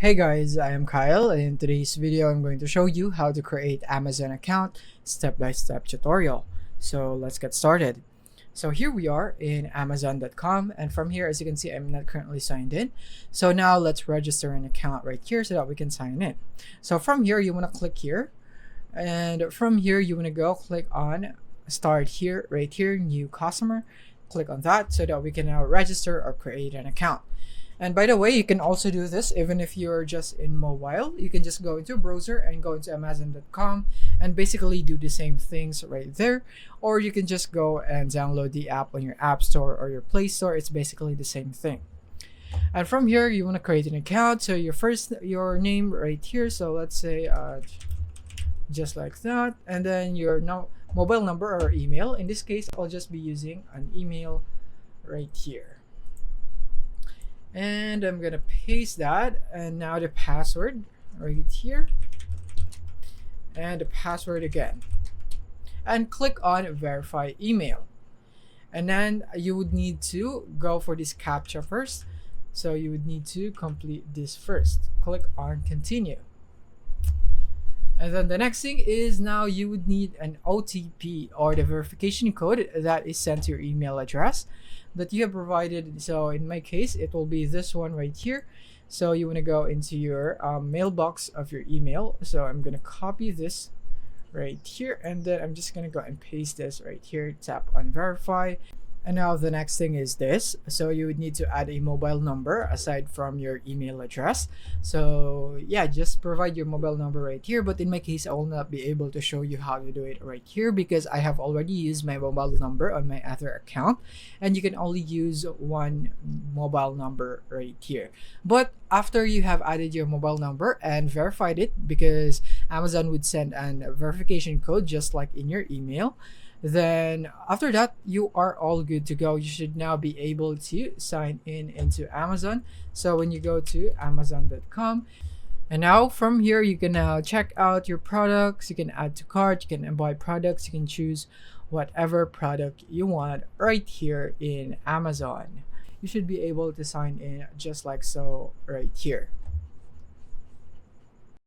Hey guys, I am Kyle, and in today's video I'm going to show you how to create Amazon account step-by-step tutorial. So let's get started. So here we are in Amazon.com, and from here, as you can see, I'm not currently signed in. So now let's register an account right here so that we can sign in. So from here, you want to click here, and from here you want to go click on start here, right here, new customer. Click on that so that we can now register or create an account. And by the way, you can also do this even if you're just in mobile. You can just go into a browser and go into Amazon.com and basically do the same things right there. Or you can just go and download the app on your App Store or your Play Store. It's basically the same thing. And from here, you want to create an account. So your name right here. So let's say just like that. And then your mobile number or email. In this case, I'll just be using an email right here. And I'm gonna paste that, and now the password right here, and the password again, and click on verify email. And then you would need to go for this captcha first, so you would need to complete this first. Click on continue. And then the next thing is now you would need an OTP or the verification code that is sent to your email address that you have provided. So in my case, it will be this one right here. So you want to go into your mailbox of your email. So I'm going to copy this right here, and then I'm just going to go and paste this right here. Tap on verify. And now the next thing is this. So you would need to add a mobile number aside from your email address. So yeah, just provide your mobile number right here. But in my case, I will not be able to show you how to do it right here because I have already used my mobile number on my other account. And you can only use one mobile number right here. But after you have added your mobile number and verified it, because Amazon would send a verification code just like in your email, then after that you are all good to go. You should now be able to sign in into Amazon. So when you go to Amazon.com, and now from here you can now check out your products, you can add to cart, you can buy products, you can choose whatever product you want right here in Amazon. You should be able to sign in just like so right here.